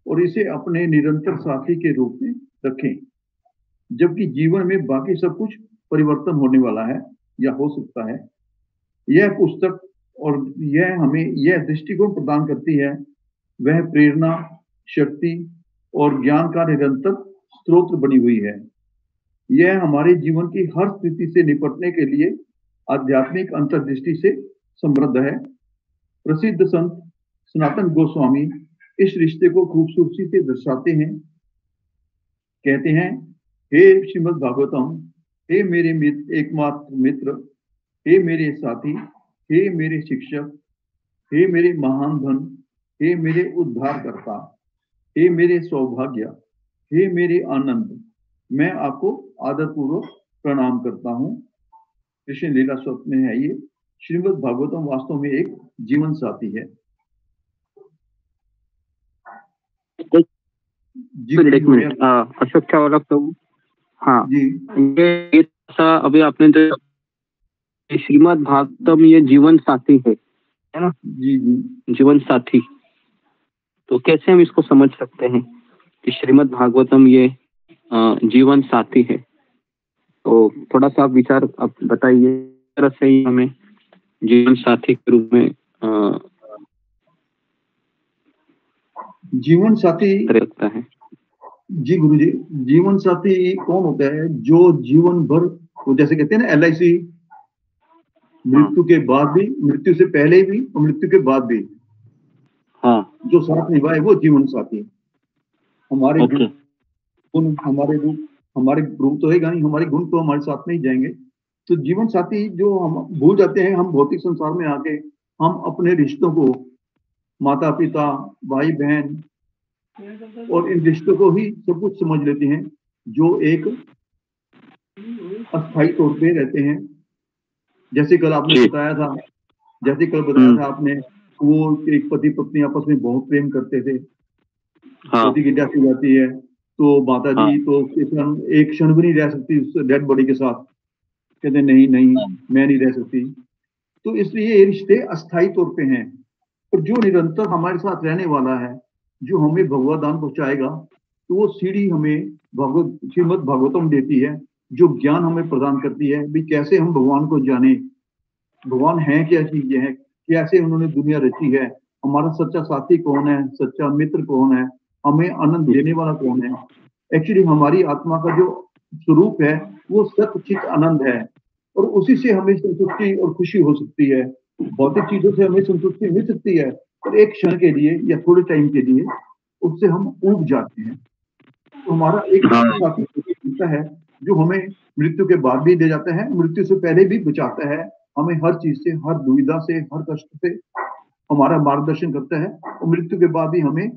और इसे अपने निरंतर साथी के रूप में रखें। जबकि जीवन में बाकी सब कुछ परिवर्तन होने वाला है या हो सकता है। यह पुस्तक और यह हमें यह दृष्टिकोण प्रदान करती है। वह प्रेरणा, शक्ति और ज्ञान का निरंतर स्रोत बनी हुई है। यह हमारे जीवन की हर स्थिति से निपटने के लिए आध्यात्मिक अंतर्दृष्टि से समृद्ध है। प्रसिद्ध संत सनातन गोस्वामी इस रिश्ते को खूबसूरती से दर्शाते हैं। कहते हैं, हे श्रीमद् भागवतम, हे मेरे एकमात्र मित्र, हे मेरे साथी, हे मेरे शिक्षक, हे मेरे महान धन, हे मेरे उद्धारकर्ता, हे मेरे सौभाग्य, हे मेरे आनंद, मैं आपको आदरपूर्वक प्रणाम करता हूँ। कृष्ण लीला स्वप्न में है ये। श्रीमद् भागवतम वास्तव में एक जीवन साथी है। एक मिनट अशोक चावला प्रभु। हाँ जी, ये अभी आपने जो श्रीमद् भागवतम ये जीवन साथी है ना? जी जी, जीवन साथी, तो कैसे हम इसको समझ सकते हैं कि श्रीमद् भागवतम ये जीवन साथी है? तो थोड़ा सा आप विचार आप बताइए, तरह से ही हमें जीवन साथी के रूप में जीवन साथी लगता है। जी गुरु जी, जीवन साथी कौन होता है? जो जीवन भर, वो जैसे कहते हैं ना LIC, मृत्यु के बाद भी, मृत्यु से पहले भी और मृत्यु के बाद भी हाँ, जो साथ निभाए वो जीवन साथी। हमारे ओके। गुण, हमारे रूप तो है नहीं, हमारे गुण तो हमारे साथ में ही जाएंगे। तो जीवन साथी जो हम भूल जाते हैं, हम भौतिक संसार में आके हम अपने रिश्तों को, माता पिता, भाई बहन और इन रिश्तों को ही सब कुछ समझ लेते हैं, जो एक अस्थायी तौर पे रहते हैं। जैसे कल आपने बताया था, आपने, वो एक पति पत्नी आपस में बहुत प्रेम करते थे। पति की डेथ हो जाती है तो माता जी तो एक क्षण भी नहीं रह सकती उस डेड बॉडी के साथ। कहते नहीं मैं नहीं रह सकती। तो इसलिए ये रिश्ते अस्थायी तौर पे हैं, और जो निरंतर हमारे साथ रहने वाला है, जो हमें भगवत दान पहुंचाएगा, तो वो सीढ़ी हमें श्रीमद् भागवतम देती है, जो ज्ञान हमें प्रदान करती है भी कैसे हम भगवान को जाने, भगवान है क्या चीज है, कैसे उन्होंने दुनिया रची है, हमारा सच्चा साथी कौन है, सच्चा मित्र कौन है, हमें आनंद देने वाला कौन है। एक्चुअली हमारी आत्मा का जो स्वरूप है वो सच्चित आनंद है, और उसी से हमें संतुष्टि और खुशी हो सकती है। भौतिक चीजों से हमें संतुष्टि मिल सकती है, पर एक क्षण के लिए या थोड़े टाइम के लिए उससे हम ऊब जाते हैं। तो हमारा एक साथी मिलता है जो हमें मृत्यु के बाद भी दे जाता है, मृत्यु से पहले भी बचाता है, हमें हर चीज से, हर दुविधा से, हर कष्ट से हमारा मार्गदर्शन करता है, और मृत्यु के बाद भी हमें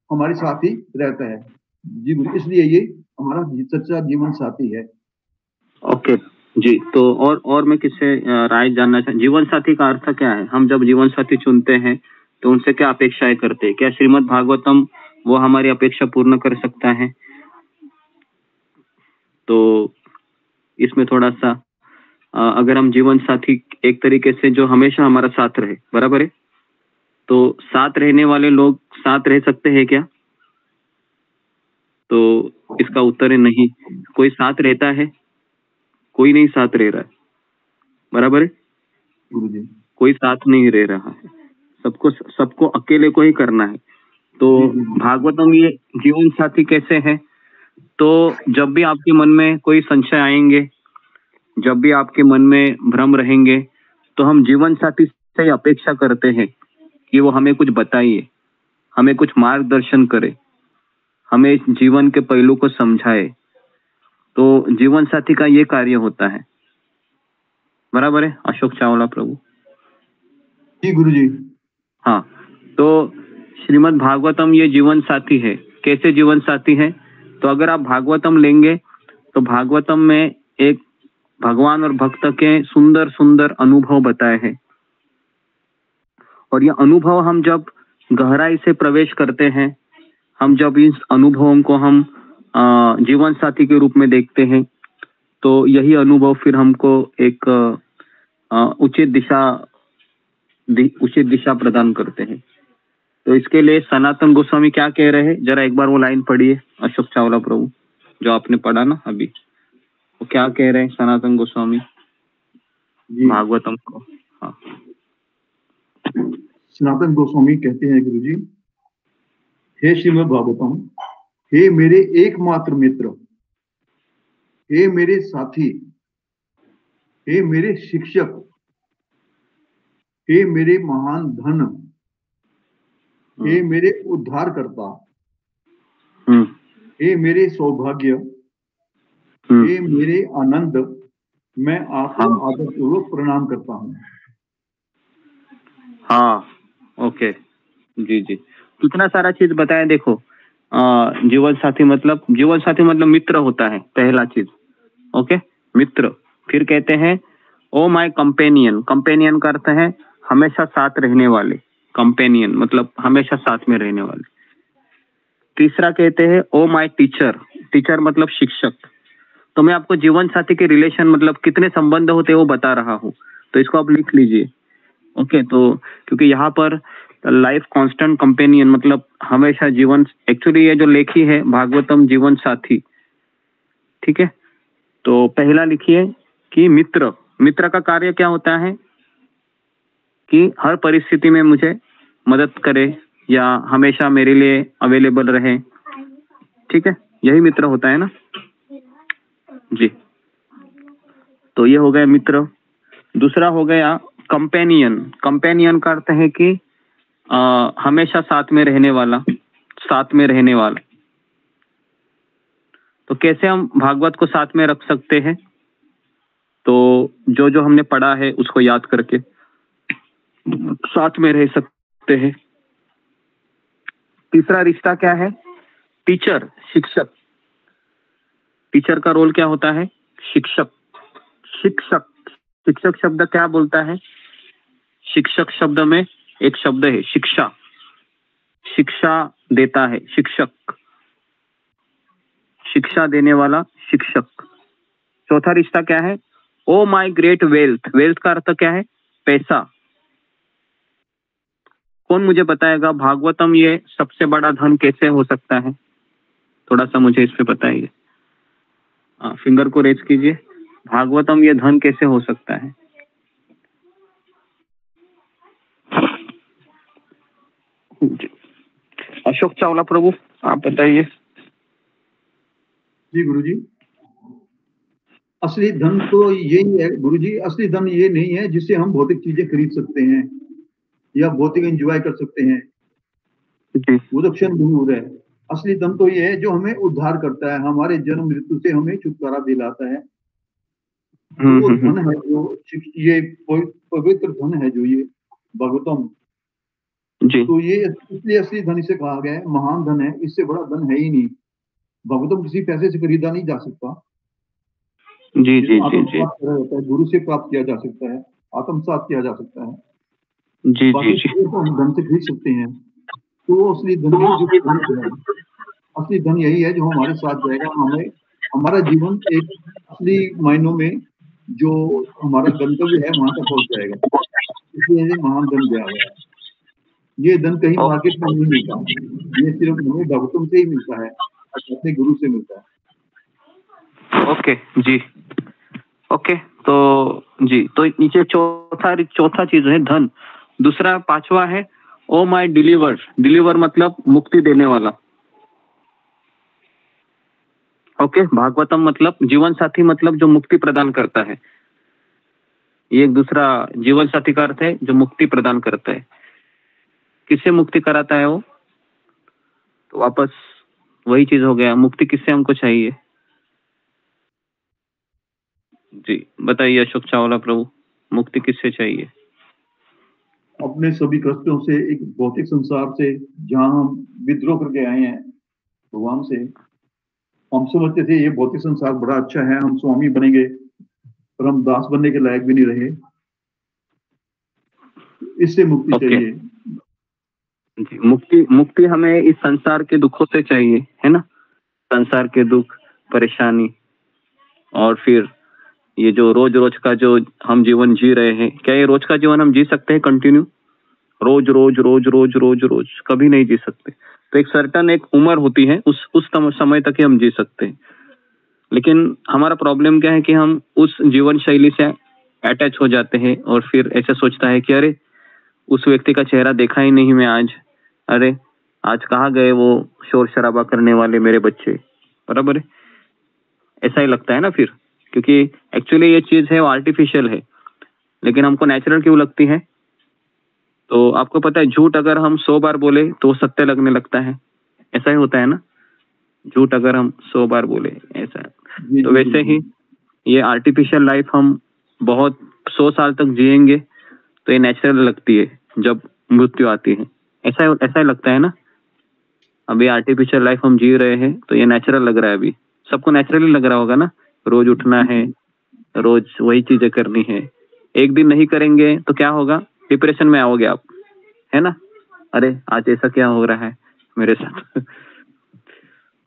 हमारे साथ ही रहता है। जी, इसलिए ये हमारा सच्चा जीवन साथी है। ओके जी। तो और मैं किससे राय जानना चाहूँ, जीवन साथी का अर्थ क्या है? हम जब जीवन साथी चुनते हैं तो उनसे क्या अपेक्षाएं करते हैं? क्या श्रीमद् भागवतम वो हमारी अपेक्षा पूर्ण कर सकता है? तो इसमें थोड़ा सा अगर हम जीवन साथी एक तरीके से जो हमेशा हमारा साथ रहे, बराबर है, तो साथ रहने वाले लोग साथ रह सकते हैं क्या? तो इसका उत्तर है नहीं। कोई साथ रहता है, कोई नहीं साथ रह रहा है, बराबर है, कोई साथ नहीं रह रहा है, सबको अकेले को ही करना है। तो भागवतम ये जीवन साथी कैसे है? तो जब भी आपके मन में कोई संशय आएंगे, जब भी आपके मन में भ्रम रहेंगे, तो हम जीवन साथी से अपेक्षा करते हैं कि वो हमें कुछ बताइए, हमें कुछ मार्गदर्शन करे, हमें जीवन के पहलू को समझाए। तो जीवन साथी का ये कार्य होता है, बराबर है अशोक चावला प्रभु? जी गुरुजी। हाँ, तो श्रीमद् भागवतम ये जीवन साथी है। कैसे जीवन साथी है? तो अगर आप भागवतम लेंगे तो भागवतम में एक भगवान और भक्त के सुंदर सुंदर अनुभव बताए हैं, और ये अनुभव हम जब गहराई से प्रवेश करते हैं, हम जब इस अनुभवों को हम जीवन साथी के रूप में देखते हैं, तो यही अनुभव फिर हमको एक उचित दिशा प्रदान करते हैं। तो इसके लिए सनातन गोस्वामी क्या कह रहे हैं, जरा एक बार वो लाइन पढ़िए अशोक चावला प्रभु, जो आपने पढ़ा ना अभी, वो क्या कह रहे हैं सनातन गोस्वामी भागवतम को? हाँ, सनातन गोस्वामी कहते हैं गुरुजी, हे श्रीमद् भागवतम, हे मेरे एकमात्र मित्र, हे मेरे साथी, हे मेरे शिक्षक, हे मेरे महान धन, हे मेरे उद्धारकर्ता, हे मेरे सौभाग्य, हे मेरे आनंद, मैं आपको आदरपूर्वक प्रणाम करता हूँ। हाँ, ओके, जी जी, कितना सारा चीज बताया। देखो, जीवन साथी मतलब मित्र होता है, पहला चीज। ओके, मित्र। फिर कहते हैं ओ माय कंपेनियन। कंपेनियन का अर्थ है हमेशा साथ रहने वाले। कंपेनियन मतलब हमेशा साथ में रहने वाले। तीसरा कहते हैं ओ माय टीचर। टीचर मतलब शिक्षक। तो मैं आपको जीवन साथी के रिलेशन मतलब कितने संबंध होते हैं वो बता रहा हूँ, तो इसको आप लिख लीजिए। ओके, तो क्योंकि यहाँ पर लाइफ कांस्टेंट कंपेनियन मतलब हमेशा जीवन, एक्चुअली ये जो लेखी है भागवतम जीवन साथी, ठीक है। तो पहला लिखिए कि मित्र। मित्र का कार्य क्या होता है कि हर परिस्थिति में मुझे मदद करे या हमेशा मेरे लिए अवेलेबल रहे, ठीक है, यही मित्र होता है ना जी। तो ये हो गया मित्र। दूसरा हो गया कंपेनियन। कंपेनियन का अर्थ है कि हमेशा साथ में रहने वाला, साथ में रहने वाला। तो कैसे हम भागवत को साथ में रख सकते हैं? तो जो जो हमने पढ़ा है उसको याद करके साथ में रह सकते हैं। तीसरा रिश्ता क्या है? टीचर, शिक्षक। टीचर का रोल क्या होता है? शिक्षक। शिक्षक, शिक्षक शब्द क्या बोलता है? शिक्षक शब्द में एक शब्द है शिक्षा। शिक्षा देता है शिक्षक, शिक्षा देने वाला शिक्षक। चौथा रिश्ता क्या है? Oh my great wealth. Wealth का अर्थ क्या है? पैसा। कौन मुझे बताएगा भागवतम ये सबसे बड़ा धन कैसे हो सकता है? थोड़ा सा मुझे इस पे बताइए। फिंगर को रेज कीजिए। भागवतम ये धन कैसे हो सकता है? अशोक चावला प्रभु, आप बताइए। जी गुरुजी, असली धन तो यही है गुरुजी। असली धन ये नहीं है जिससे हम भौतिक चीजें खरीद सकते हैं या भौतिक एंजॉय कर सकते हैं, वो तो क्षण भंगुर है। असली धन तो ये है जो हमें उद्धार करता है, हमारे जन्म मृत्यु से हमें छुटकारा दिलाता है। वो धन है जो ये पवित्र धन है जो ये भागवतम जी। तो ये इसलिए असली धन इसे कहा गया है, महान धन है, इससे बड़ा धन है ही नहीं। भागवतम किसी पैसे से खरीदा नहीं जा सकता। जी जी जी जी, होता है, गुरु से प्राप्त किया जा सकता है, आत्मसात किया जा सकता है। जी जी जी, तो हम धन से खरीद सकते हैं। तो वो असली धन है। असली धन यही है जो हमारे साथ जाएगा, हमें हमारा जीवन एक असली मायनों में जो हमारा गंतव्य है वहां तक पहुंच जाएगा। इसलिए महान धन दिया गया है। ये धन कहीं मार्केट में नहीं मिलता, ये सिर्फ हमें भागवतम से ही मिलता है, अपने गुरु से मिलता है। ओके जी, ओके। तो जी, तो नीचे चौथा चीज है धन। दूसरा, पांचवा है ओ माय डिलीवर। डिलीवर मतलब मुक्ति देने वाला। ओके, भागवतम मतलब जीवन साथी मतलब जो मुक्ति प्रदान करता है। ये एक दूसरा जीवन साथी का अर्थ है जो मुक्ति प्रदान करता है। किससे मुक्ति कराता है वो? तो वापस वही चीज हो गया, मुक्ति किससे हमको चाहिए? जी बताइए अशोक चावला प्रभु, मुक्ति किससे चाहिए? अपने सभी कष्टों से, एक भौतिक संसार से जहां हम विद्रोह करके आए हैं भगवान से। हम समझते थे ये भौतिक संसार बड़ा अच्छा है, हम स्वामी बनेंगे, पर हम दास बनने के लायक भी नहीं रहे। इससे मुक्ति चाहिए। मुक्ति हमें इस संसार के दुखों से चाहिए, है ना? संसार के दुख, परेशानी, और फिर ये जो रोज का जो हम जीवन जी रहे हैं, क्या ये रोज का जीवन हम जी सकते हैं कंटिन्यू? रोज रोज रोज रोज रोज रोज कभी नहीं जी सकते। तो एक सर्टन एक उम्र होती है, उस समय तक ही हम जी सकते हैं। लेकिन हमारा प्रॉब्लम क्या है कि हम उस जीवन शैली से अटैच हो जाते हैं और फिर ऐसा सोचता है कि अरे उस व्यक्ति का चेहरा देखा ही नहीं मैं आज, अरे आज कहाँ गए वो शोर शराबा करने वाले मेरे बच्चे, बराबर है? ऐसा ही लगता है ना फिर, क्योंकि एक्चुअली ये चीज है वो आर्टिफिशियल है, लेकिन हमको नेचुरल क्यों लगती है? तो आपको पता है झूठ अगर हम 100 बार बोले तो सत्य लगने लगता है, ऐसा ही होता है ना? झूठ अगर हम 100 बार बोले ऐसा। तो वैसे ही ये आर्टिफिशियल लाइफ हम बहुत 100 साल तक जिएंगे तो ये नेचुरल लगती है, जब मृत्यु आती है ऐसा ही लगता है ना। अभी आर्टिफिशियल लाइफ हम जी रहे हैं तो ये नेचुरल लग रहा है, अभी सबको नेचुरली लग रहा होगा ना। रोज उठना है, रोज वही चीजें करनी है, एक दिन नहीं करेंगे तो क्या होगा? डिप्रेशन में आओगे आप, है ना? अरे आज ऐसा क्या हो रहा है मेरे साथ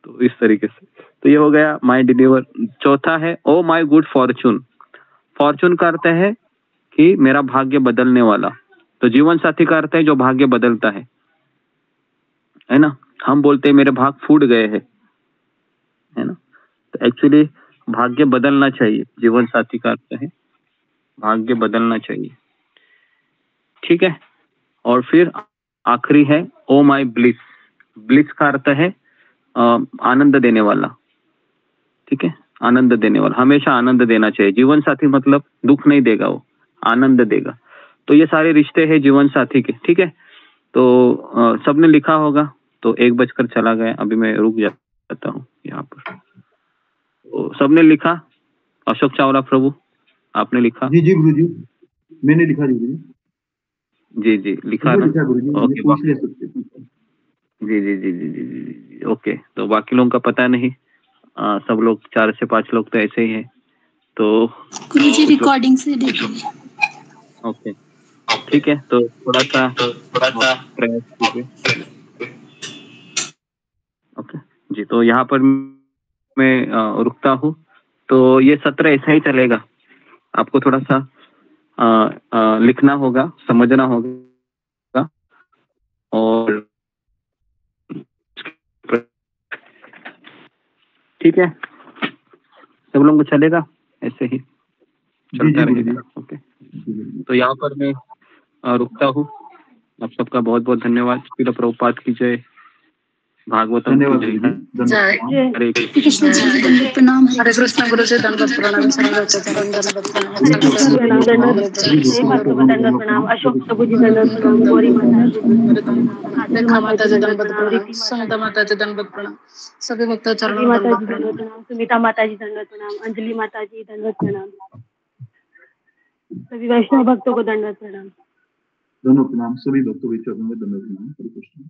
तो इस तरीके से। तो ये हो गया माई डिलीवर। चौथा है ओ माई गुड फॉर्चून। फॉर्चून का अर्थ है कि मेरा भाग्य बदलने वाला, तो जीवन साथी का अर्थ है जो भाग्य बदलता है ना। हम बोलते हैं मेरे भाग फूट गए हैं, है ना, तो एक्चुअली भाग्य बदलना चाहिए। जीवन साथी का अर्थ है भाग्य बदलना चाहिए, ठीक है। और फिर आखिरी है ओ माई ब्लिस। ब्लिस का अर्थ है आनंद देने वाला, ठीक है, आनंद देने वाला। हमेशा आनंद देना चाहिए। जीवन साथी मतलब दुख नहीं देगा, वो आनंद देगा। तो ये सारे रिश्ते हैं जीवन साथी के, ठीक है। तो सबने लिखा होगा, तो 1 बजकर चला गया, अभी मैं रुक जाता हूँ यहाँ पर। तो सबने लिखा? अशोक चावला प्रभु आपने लिखा? जी गुरुजी, मैंने लिखा गुरुजी। जी लिखा ना? ओके, पूछ ले सकते। जी ओके। तो बाकी लोगों का पता नहीं, सब लोग 4 से 5 लोग तो ऐसे ही हैं। तो गुरुजी रिकॉर्डिंग से देखिए। ओके ठीक है, तो थोड़ा सा प्रयास कीजिए। ओके जी, तो यहाँ पर मैं रुकता हूँ। तो ये सत्र ऐसा ही चलेगा, आपको थोड़ा सा लिखना होगा, समझना होगा, और ठीक है, सब लोगों को चलेगा ऐसे ही चलता रहेगा। ओके, तो यहाँ पर मैं रुकता हूँ। आप सबका बहुत बहुत धन्यवाद। श्रील प्रभुपाद की जय, भागवतम की जय। हरे कृष्ण जी दंडवत प्रणाम। हरे कृष्ण गुरु जी दंडवत प्रणाम। दंडवत प्रणाम। अशोक प्रभु जी दंडवत प्रणाम। गौरी माता जी दंडवत प्रणाम। संगीता माता जी दंडवत प्रणाम। सभी भक्त चरणों में माता जी दंडवत दंडवत प्रणाम। प्रणाम। सुनीता माता जी दंडवत प्रणाम। अंजलि माता जी दंडवत प्रणाम। सभी वैष्णव भक्तों को दंडवत प्रणाम। दोनों प्रणाम। सभी भक्तों के चरणों में दंडवत प्रणाम। हरे कृष्ण।